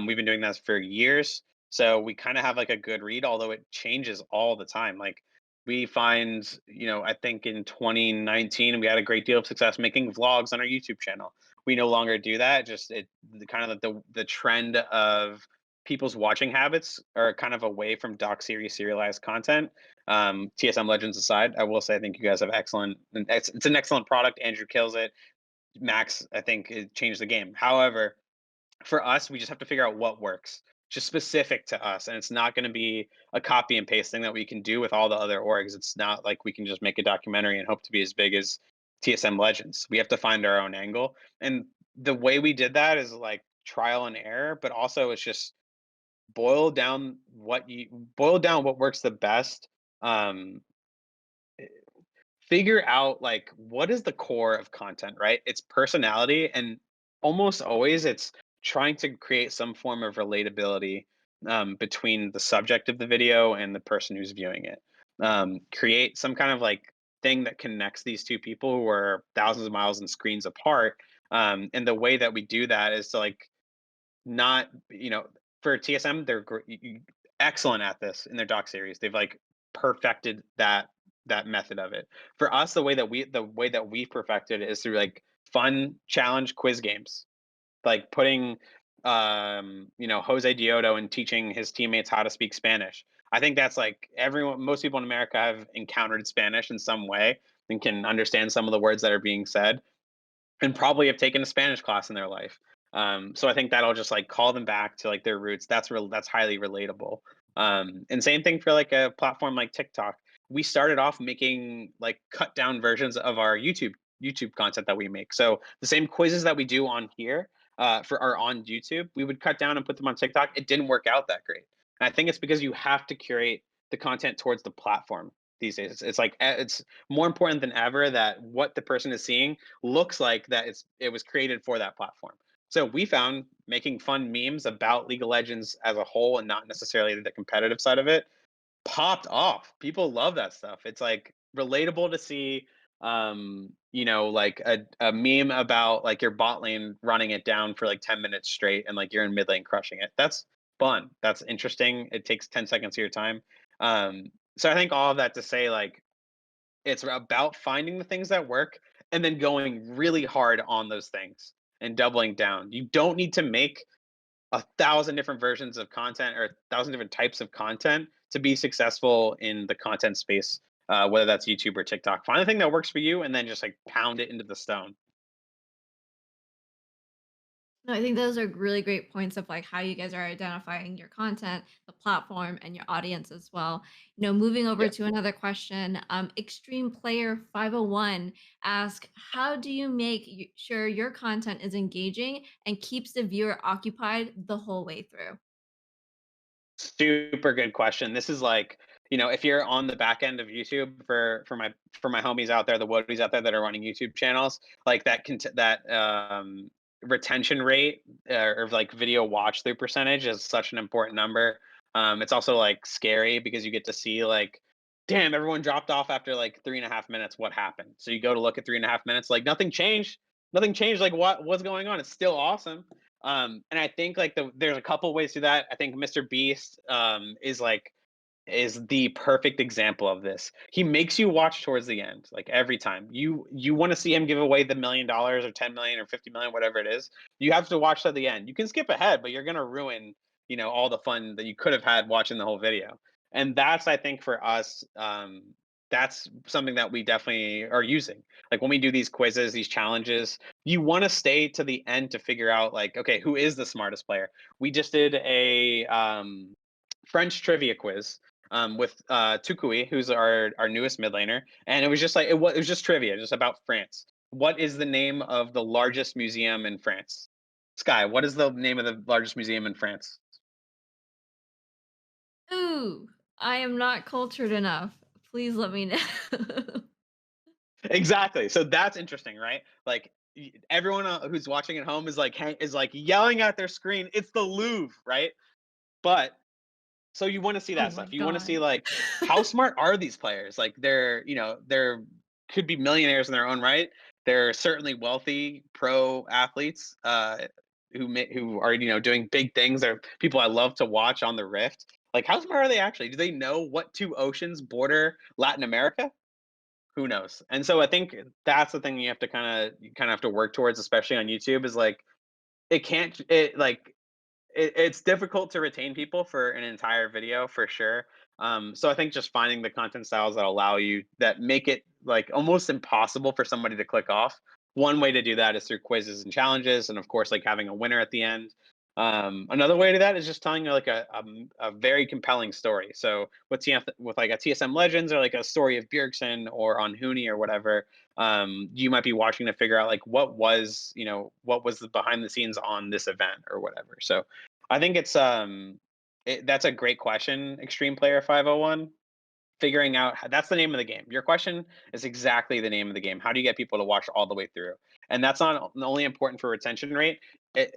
We've been doing that for years, so we kind of have like a good read, although it changes all the time. Like we find, I think in 2019 we had a great deal of success making vlogs on our YouTube channel. We no longer do that. Just the kind of like the trend of people's watching habits are kind of away from doc series serialized content. TSM Legends aside, I will say I think you guys have excellent. It's an excellent product. Andrew kills it. Max, I think, it changed the game. However, for us, we just have to figure out what works, just specific to us, and it's not going to be a copy and paste thing that we can do with all the other orgs. It's not like we can just make a documentary and hope to be as big as TSM Legends. We have to find our own angle, and the way we did that is like trial and error, but also it's just boil down what works the best. um Figure out like what is the core of content, right? It's personality, and almost always it's trying to create some form of relatability between the subject of the video and the person who's viewing it. Create some kind of like thing that connects these two people who are thousands of miles and screens apart. And the way that we do that is to like not, for TSM, they're excellent at this in their doc series. They've like perfected that method of it. For us, the way that we perfected it is through like fun challenge quiz games, like putting Jose Diodo and teaching his teammates how to speak Spanish. I think that's like most people in America have encountered Spanish in some way and can understand some of the words that are being said and probably have taken a Spanish class in their life. So I think that'll just like call them back to like their roots. That's highly relatable. And same thing for like a platform like TikTok. We started off making like cut down versions of our YouTube content that we make. So the same quizzes that we do on here for our on YouTube, we would cut down and put them on TikTok. It didn't work out that great. And I think it's because you have to curate the content towards the platform these days. It's like it's more important than ever that what the person is seeing looks like that it was created for that platform. So we found making fun memes about League of Legends as a whole and not necessarily the competitive side of it popped off. People love that stuff. It's like relatable to see like a meme about like your bot lane running it down for like 10 minutes straight and like you're in mid lane crushing it. That's fun. That's interesting. It takes 10 seconds of your time. So I think all of that to say like it's about finding the things that work and then going really hard on those things and doubling down. You don't need to make 1,000 different versions of content or 1,000 different types of content to be successful in the content space, whether that's YouTube or TikTok. Find the thing that works for you and then just like pound it into the stone. No, I think those are really great points of like how you guys are identifying your content, the platform, and your audience as well. Moving over Yeah. to another question, Extreme Player 501 ask, how do you make sure your content is engaging and keeps the viewer occupied the whole way through? Super good question. This is like, if you're on the back end of YouTube for my homies out there, the woodies out there that are running YouTube channels, like that retention rate or like video watch through percentage is such an important number. It's also like scary because you get to see like, damn, everyone dropped off after like 3.5 minutes. What happened? So you go to look at 3.5 minutes, like nothing changed. Nothing changed. Like what's going on? It's still awesome. And I think like there's a couple ways to that. I think Mr. Beast is the perfect example of this. He makes you watch towards the end, like every time. You want to see him give away the $1 million or 10 million or 50 million, whatever it is. You have to watch to the end. You can skip ahead, but you're gonna ruin, all the fun that you could have had watching the whole video. And that's I think for us, that's something that we definitely are using. Like when we do these quizzes, these challenges, you want to stay to the end to figure out like, okay, who is the smartest player? We just did a French trivia quiz with Tukui, who's our newest mid laner, and it was just like it was just trivia, just about France. What is the name of the largest museum in France? Sky, what is the name of the largest museum in France? Ooh, I am not cultured enough. Please let me know. Exactly. So that's interesting, right? Like everyone who's watching at home is like yelling at their screen. It's the Louvre, right? But so you want to see Oh that my stuff. You want to see god. like how smart are these players? Like they're could be millionaires in their own right. They're certainly wealthy pro athletes who are doing big things. They're people I love to watch on the Rift. Like how smart are they actually? Do they know what two oceans border Latin America? Who knows? And so I think that's the thing you kind of have to work towards, especially on YouTube, is like it can't it like it's difficult to retain people for an entire video for sure. So I think just finding the content styles that make it like almost impossible for somebody to click off. One way to do that is through quizzes and challenges, and of course, like having a winner at the end. Another way to that is just telling like a very compelling story. So with like a TSM Legends or like a story of Bjergsen or on Huni or whatever, you might be watching to figure out like what was the behind the scenes on this event or whatever. So I think that's a great question, Extreme Player 501. figuring out that's the name of the game. Your question is exactly the name of the game. How do you get people to watch all the way through? And that's not only important for retention rate.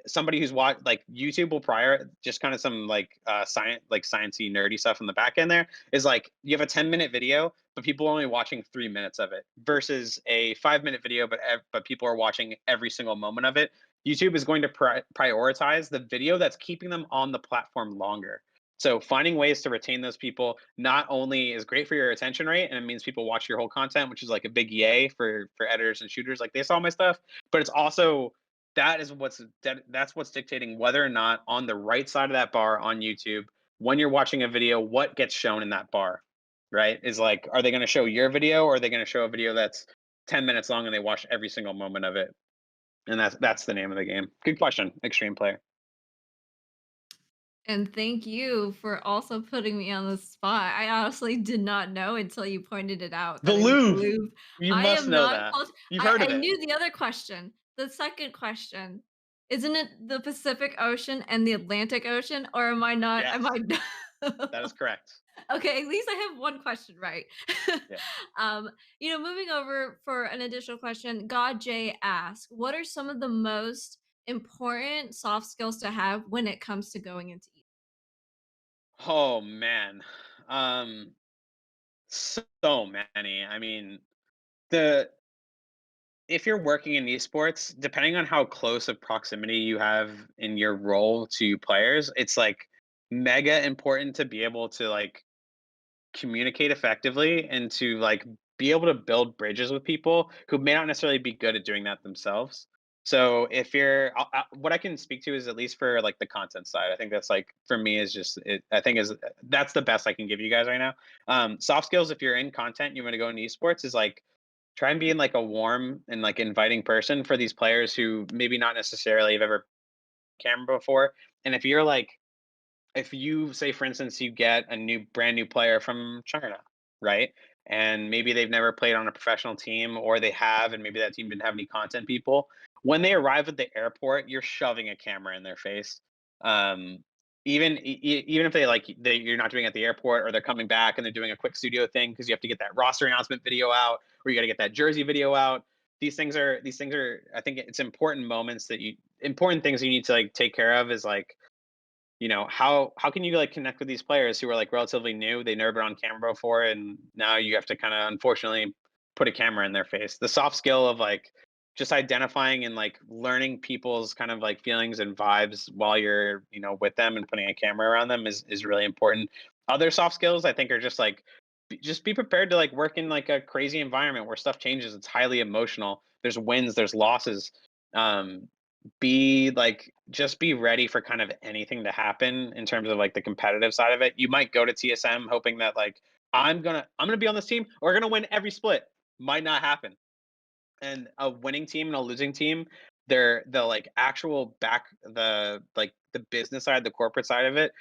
Somebody who's watched like YouTube will prior just kind of some like sciencey nerdy stuff in the back end there is like you have a 10-minute video, but people are only watching 3 minutes of it versus a 5-minute video, but people are watching every single moment of it. YouTube is going to prioritize the video that's keeping them on the platform longer. So finding ways to retain those people not only is great for your attention rate, and it means people watch your whole content, which is like a big yay for editors and shooters, like they saw my stuff. But it's also that's what's dictating whether or not on the right side of that bar on YouTube, when you're watching a video, what gets shown in that bar, right? Is like, are they going to show your video, or are they going to show a video that's 10 minutes long and they watch every single moment of it? And that's the name of the game. Good question, Extreme Player. And thank you for also putting me on the spot. I honestly did not know until you pointed it out The that in the Louvre. Louvre, You I must am know not that. cult You've heard I of it. knew the other question. The second question, isn't it the Pacific Ocean and the Atlantic Ocean, or am Yes, I that not? is correct. Okay, at least I have one question right. Yeah. um, moving over for an additional question, God J asks, what are some of the most important soft skills to have when it comes to going into Oh man. Um so many. I mean, the if you're working in esports, depending on how close of proximity you have in your role to players, it's like mega important to be able to like communicate effectively and to like be able to build bridges with people who may not necessarily be good at doing that themselves. So if what I can speak to is at least for like the content side. I think that's like for me is just it. I think is that's the best I can give you guys right now. Soft skills, if you're in content, you want to go into esports, is like try and be in like a warm and like inviting person for these players who maybe not necessarily have ever camera before. And if you say for instance you get a brand new player from China, right? And maybe they've never played on a professional team, or they have and maybe that team didn't have any content people. When they arrive at the airport, you're shoving a camera in their face. Um, even if you're not doing it at the airport, or they're coming back and they're doing a quick studio thing because you have to get that roster announcement video out, or you got to get that jersey video out. These things are I think it's important things you need to like take care of is like, how can you like connect with these players who are like relatively new, they never been on camera before, and now you have to kind of unfortunately put a camera in their face. The soft skill of like just identifying and like learning people's kind of like feelings and vibes while you're with them and putting a camera around them is really important. Other soft skills I think are just like just be prepared to like work in like a crazy environment where stuff changes. It's highly emotional, there's wins, there's losses. um be like just be ready for kind of anything to happen in terms of like the competitive side of it. You might go to TSM hoping that like I'm gonna be on this team, or we're gonna win every split. Might not happen. And a winning team and a losing team, they're the like actual back the business side, the corporate side of it,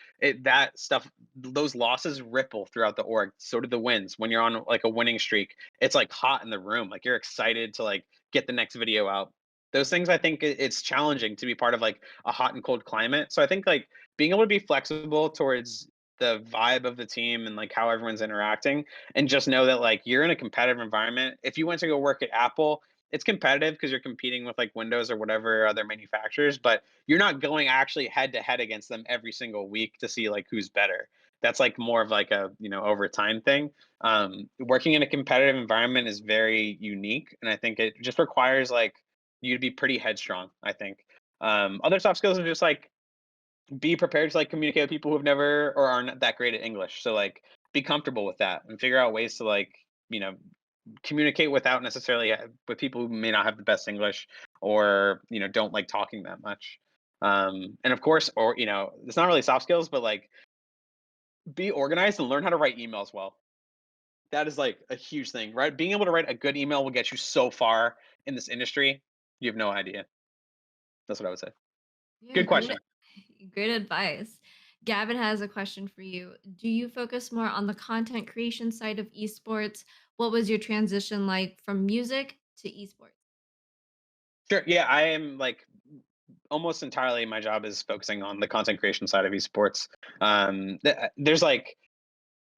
that stuff, those losses ripple throughout the org. So do the wins. When you're on like a winning streak, it's like hot in the room. Like you're excited to like get the next video out. Those things, I think it's challenging to be part of like a hot and cold climate. So I think like being able to be flexible towards the vibe of the team and like how everyone's interacting, and just know that like you're in a competitive environment. If you went to go work at Apple, it's competitive because you're competing with like Windows or whatever other manufacturers, but you're not going actually head to head against them every single week to see like who's better. That's like more of like a over time thing. Working in a competitive environment is very unique, and I think it just requires like you to be pretty headstrong. I think other soft skills are just like be prepared to like communicate with people who've never or aren't that great at English. So like be comfortable with that and figure out ways to like you know communicate without necessarily with people who may not have the best English, or don't like talking that much. And of course, or it's not really soft skills, but like be organized and learn how to write emails well. That is like a huge thing, right? Being able to write a good email will get you so far in this industry. You have no idea. That's what I would say. Yeah, Good question. great advice. Gavin has a question for you. Do you focus more on the content creation side of esports? What was your transition like from music to esports? Sure. Yeah, I am like almost entirely my job is focusing on the content creation side of esports. There's like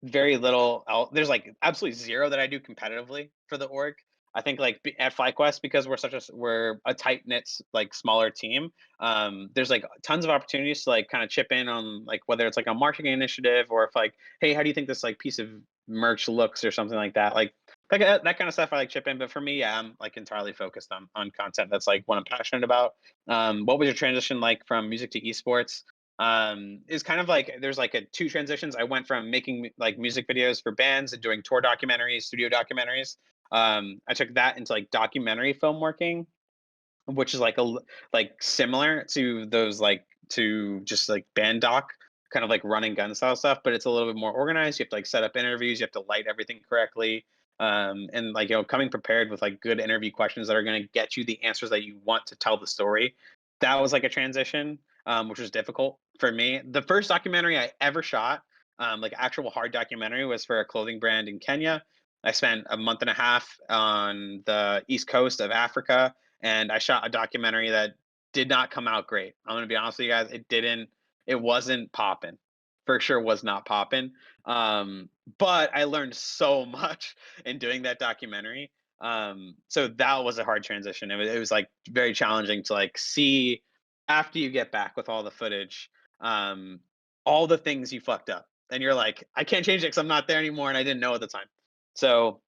very little there's like absolutely zero that I do competitively for the org. I think like at FlyQuest, because we're a tight knit like smaller team. There's like tons of opportunities to like kind of chip in on like whether it's like a marketing initiative or if like, hey, how do you think this like piece of merch looks or something like that. Like that kind of stuff I like chip in. But for me, yeah, I'm like entirely focused on content that's like what I'm passionate about. What was your transition like from music to esports? Is kind of like there's like a two transitions. I went from making like music videos for bands and doing tour documentaries, studio documentaries. I took that into like documentary film working, which is like like similar to those like to just like band doc, kind of like running gun style stuff, but it's a little bit more organized. You have to like set up interviews, you have to light everything correctly. And like coming prepared with like good interview questions that are going to get you the answers that you want to tell the story. That was like a transition, which was difficult for me. The first documentary I ever shot, like actual hard documentary, was for a clothing brand in Kenya. I spent a month and a half on the east coast of Africa, and I shot a documentary that did not come out great. I'm gonna be honest with you guys. It wasn't popping. For sure was not popping. But I learned so much in doing that documentary. So that was a hard transition. It was like very challenging to like see after you get back with all the footage, um, all the things you fucked up. And you're like, I can't change it because I'm not there anymore and I didn't know at the time. So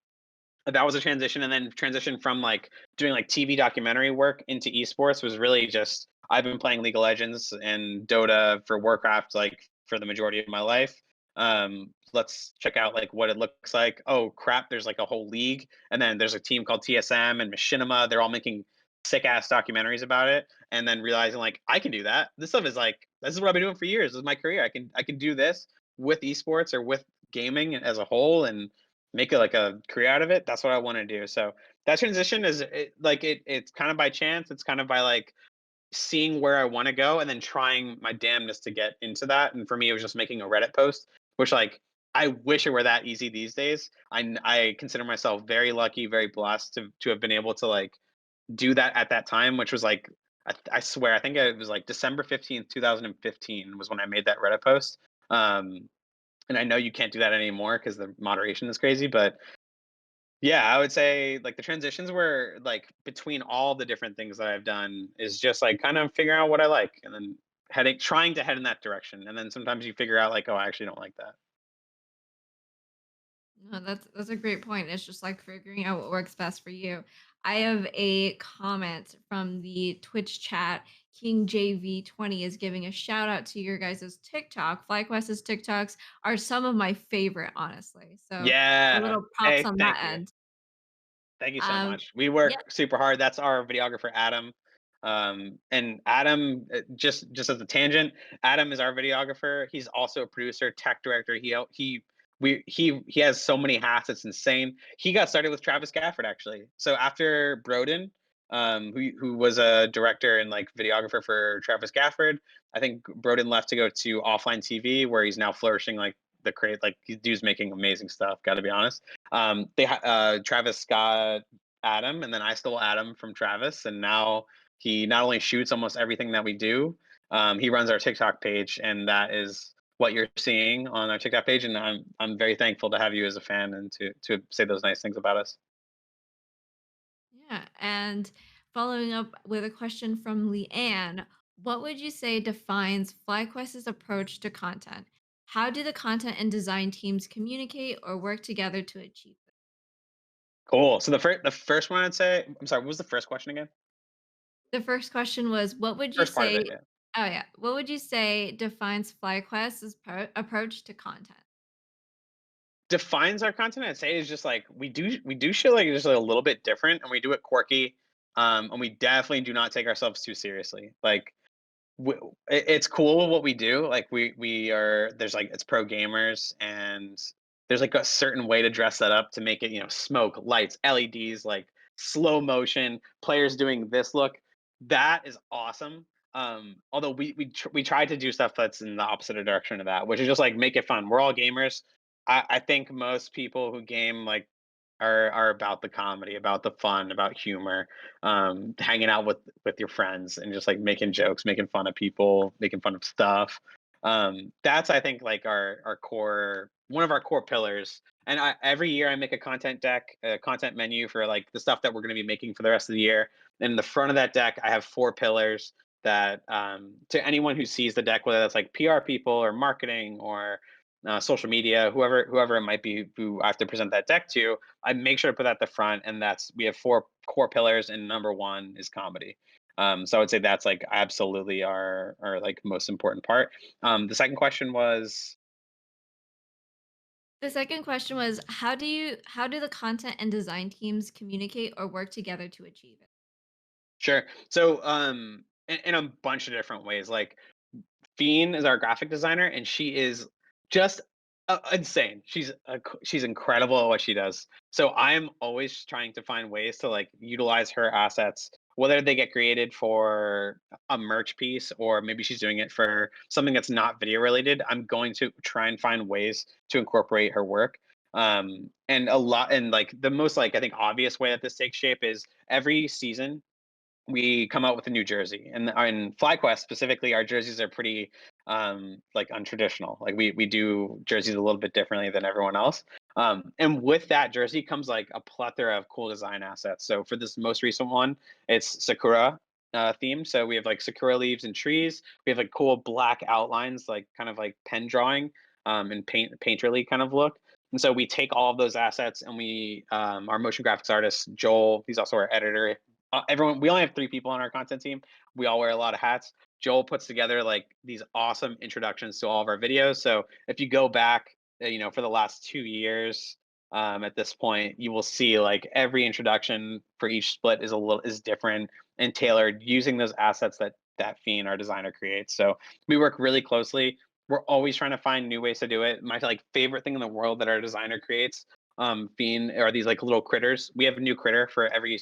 that was a transition, and then transition from like doing like TV documentary work into esports was really just I've been playing League of Legends and Dota for Warcraft like for the majority of my life. Let's check out like what it looks like. Oh crap, there's like a whole league, and then there's a team called TSM and Machinima. They're all making sick ass documentaries about it, and then realizing like I can do that. This stuff is like this is what I've been doing for years. This is my career. I can do this with esports or with gaming as a whole, and make it like a career out of it. That's what I want to do. So that transition is it's kind of by chance. It's kind of by like seeing where I want to go and then trying my damnness to get into that. And for me, it was just making a Reddit post, which like I wish it were that easy these days. I consider myself very lucky, very blessed to have been able to like do that at that time, which was like I swear I think it was like December 15th, 2015 was when I made that Reddit post. Um, and I know you can't do that anymore because the moderation is crazy, but yeah, I would say like the transitions were like between all the different things that I've done is just like kind of figuring out what I like and then trying to head in that direction. And then sometimes you figure out like, oh, I actually don't like that. No, that's a great point. It's just like figuring out what works best for you. I have a comment from the Twitch chat. King JV20 is giving a shout out to your guys' TikTok. FlyQuest's TikToks are some of my favorite, honestly. So a Yeah. little props Hey, on that thank you. end. Thank you so Um, much. We yeah, work super hard. That's our videographer, Adam. And Adam, just as a tangent, Adam is our videographer. He's also a producer, tech director. He has so many hats. It's insane. He got started with Travis Gafford actually. So after Broden, who was a director and like videographer for Travis Gafford, I think Broden left to go to Offline TV, where he's now flourishing like the create like dude's making amazing stuff. Got to be honest. Travis got Adam, and then I stole Adam from Travis, and now he not only shoots almost everything that we do, he runs our TikTok page, and that is what you're seeing on our TikTok page. And I'm very thankful to have you as a fan and to say those nice things about us. yeah. And following up with a question from Leanne, what would you say defines FlyQuest's approach to content? How do the content and design teams communicate or work together to achieve this? Cool. So the first one I'd say, I'm sorry, what was the first question again? The first question was, what would you First part of say? it, yeah. Oh yeah, what would you say defines FlyQuest's approach to content? Defines our content, I'd say, is just like we do shit like just like a little bit different, and we do it quirky, and we definitely do not take ourselves too seriously. Like it's cool what we do. Like we are there's like it's pro gamers, and there's like a certain way to dress that up to make it smoke, lights, LEDs, like slow motion, players doing this look. That is awesome. Although we tried to do stuff that's in the opposite direction of that, which is just like make it fun. We're all gamers. I think most people who game like are about the comedy, about the fun, about humor, hanging out with your friends and just like making jokes, making fun of people, making fun of stuff. That's I think like our core one of our core pillars. And every year I make a content deck, a content menu for like the stuff that we're going to be making for the rest of the year. And in the front of that deck, I have 4 pillars that, to anyone who sees the deck, whether that's like PR people or marketing or social media, whoever it might be who I have to present that deck to, I make sure to put that at the front. And that's, we have 4 core pillars, and number one is comedy. So I would say that's like absolutely our like most important part. The second question was, The second question was how do the content and design teams communicate or work together to achieve it? sure. So in a bunch of different ways. Like Fiend is our graphic designer, and she is just insane. She's incredible at what she does. So I'm always trying to find ways to like utilize her assets, whether they get created for a merch piece or maybe she's doing it for something that's not video related. I'm going to try and find ways to incorporate her work. And a lot, and like the most like I think obvious way that this takes shape is every season we come out with a new jersey, and in FlyQuest specifically, our jerseys are pretty like untraditional. Like we do jerseys a little bit differently than everyone else. And with that jersey comes like a plethora of cool design assets. So for this most recent one, it's Sakura themed. So we have like Sakura leaves and trees. We have like cool black outlines, like kind of like pen drawing and painterly kind of look. And so we take all of those assets, and we our motion graphics artist Joel, he's also our editor. Everyone, we only have 3 people on our content team. We all wear a lot of hats. Joel puts together like these awesome introductions to all of our videos. So if you go back, for the last 2 years, at this point, you will see like every introduction for each split is different and tailored using those assets that Fiend, our designer, creates. So we work really closely. We're always trying to find new ways to do it. My like favorite thing in the world that our designer creates, Fiend, are these like little critters. We have a new critter for every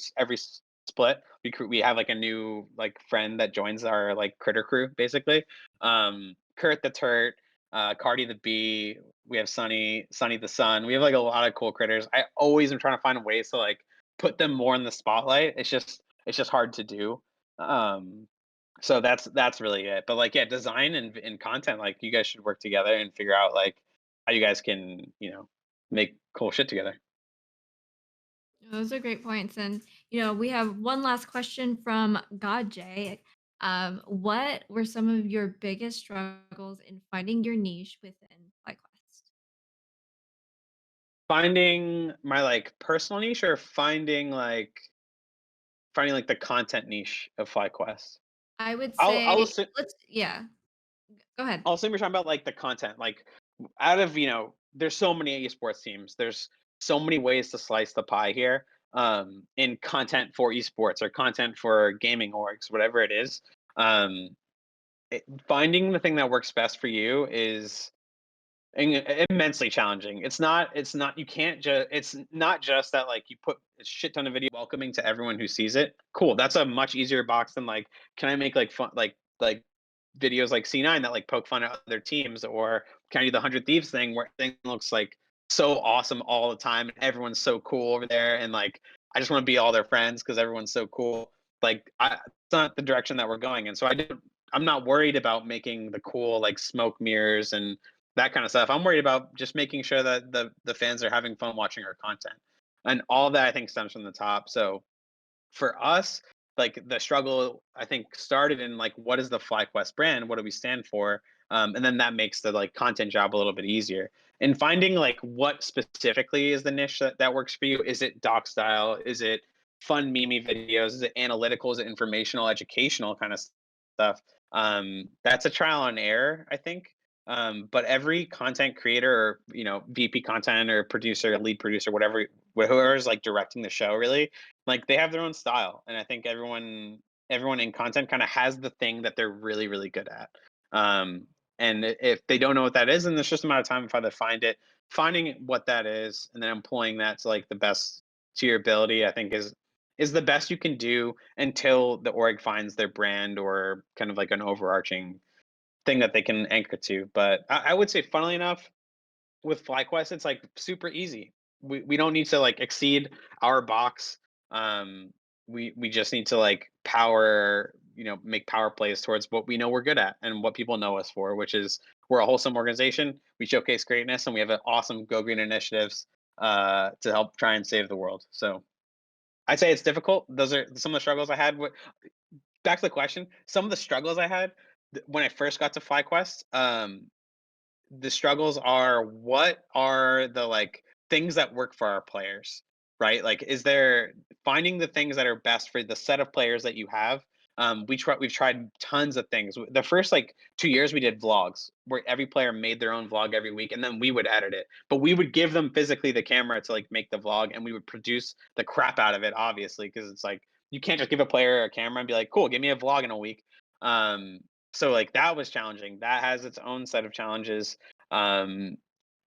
split. We have like a new like friend that joins our like critter crew basically. Kurt the Turt, Cardi the Bee. We have Sunny the Sun. We have like a lot of cool critters. I always am trying to find ways to like put them more in the spotlight. It's just hard to do. Um, so that's really it. But like yeah, design and content, like you guys should work together and figure out like how you guys can make cool shit together. Those are great points. And, we have one last question from God J. What were some of your biggest struggles in finding your niche within FlyQuest? Finding my like personal niche, or finding like the content niche of FlyQuest. I would I'll say, assume yeah, go ahead. I'll assume you're talking about like the content. Like out of there's so many esports teams. There's so many ways to slice the pie here. In content for esports or content for gaming orgs, whatever it is. Um, Finding the thing that works best for you is immensely challenging. It's not you can't just it's not just that like you put a shit ton of video welcoming to everyone who sees it. Cool. That's a much easier box than like, can I make like fun like videos like C9 that like poke fun at other teams, or can I do the 100 Thieves thing where everything looks like so awesome all the time and everyone's so cool over there, and like I just want to be all their friends because everyone's so cool. It's not the direction that we're going in. So I'm not worried about making the cool like smoke mirrors and that kind of stuff. I'm worried about just making sure that the fans are having fun watching our content, and all that I think stems from the top. So for us, like the struggle I think started in like, what is the FlyQuest brand? What do we stand for? And then that makes the like content job a little bit easier. And finding like what specifically is the niche that works for you. Is it doc style? Is it fun meme videos? Is it analytical? Is it informational, educational kind of stuff? That's a trial and error, I think. But every content creator, or VP content or producer, lead producer, whoever's like directing the show, really, like they have their own style, and I think everyone in content kind of has the thing that they're really really good at. um if they don't know what that is, then there's just a matter of time if they find it. Finding what that is and then employing that to like the best to your ability, I think is the best you can do until the org finds their brand or kind of like an overarching thing that they can anchor to. But I would say, funnily enough, with FlyQuest, it's like super easy. We don't need to like exceed our box. Um, we just need to like power make power plays towards what we know we're good at and what people know us for, which is we're a wholesome organization. We showcase greatness, and we have an awesome Go Green initiatives to help try and save the world. So I'd say it's difficult. Those are some of the struggles I had. Back to the question, some of the struggles I had when I first got to FlyQuest. The struggles are, what are the like things that work for our players, right? Like, is there finding the things that are best for the set of players that you have. We've tried tons of things. The first like 2 years we did vlogs where every player made their own vlog every week, and then we would edit it, but we would give them physically the camera to like make the vlog, and we would produce the crap out of it, obviously, because it's like you can't just give a player a camera and be like, cool, give me a vlog in a week. um so like that was challenging. That has its own set of challenges. um,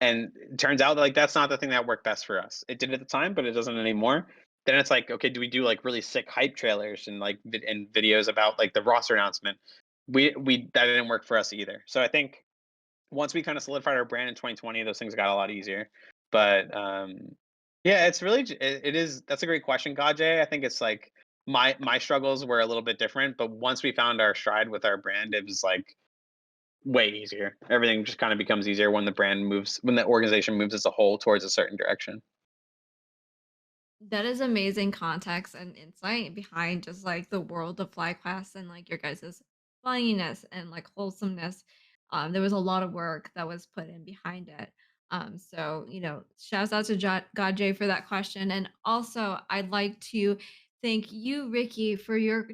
and it turns out that, like, that's not the thing that worked best for us. It did at the time, but it doesn't anymore. Then it's like, okay, do we do like really sick hype trailers and like and videos about like the roster announcement? We that didn't work for us either. So I think once we kind of solidified our brand in 2020, those things got a lot easier. But yeah, it's really it is. That's a great question, Gajay. I think it's like my struggles were a little bit different, but once we found our stride with our brand, it was like way easier. Everything just kind of becomes easier when the brand moves, when the organization moves as a whole towards a certain direction. That is amazing context and insight behind just like the world of FlyQuest and like your guys' funniness and like wholesomeness. There was a lot of work that was put in behind it. So shouts out to God J for that question. And also I'd like to thank you, Ricky, for your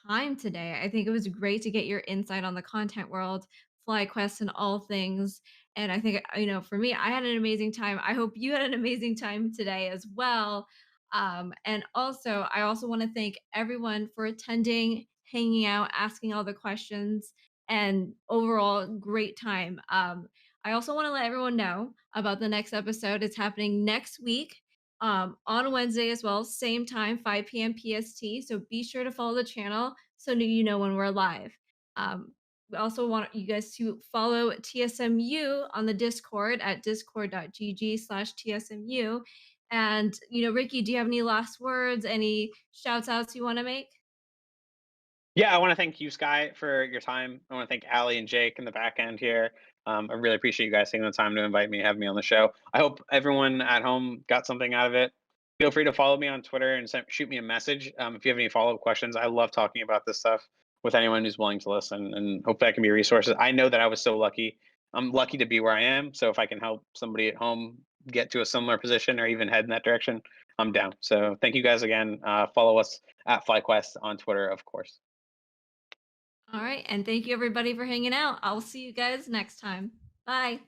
time today. I think it was great to get your insight on the content world, FlyQuest and all things. And I think, for me, I had an amazing time. I hope you had an amazing time today as well. And also, I also want to thank everyone for attending, hanging out, asking all the questions, and overall great time. I also want to let everyone know about the next episode. It's happening next week, on Wednesday as well, same time, 5 p.m. PST. So be sure to follow the channel so you know when we're live. We also want you guys to follow TSMU on the Discord at discord.gg/TSMU. And, Ricky, do you have any last words, any shouts outs you want to make? Yeah, I want to thank you, Sky, for your time. I want to thank Allie and Jake in the back end here. I really appreciate you guys taking the time to invite me, have me on the show. I hope everyone at home got something out of it. Feel free to follow me on Twitter and shoot me a message if you have any follow up questions. I love talking about this stuff with anyone who's willing to listen, and hope that can be resources. I know that I was so lucky. I'm lucky to be where I am. So if I can help somebody at home get to a similar position or even head in that direction, I'm down. So thank you guys again. Follow us at FlyQuest on Twitter, of course. All right. And thank you, everybody, for hanging out. I'll see you guys next time. Bye.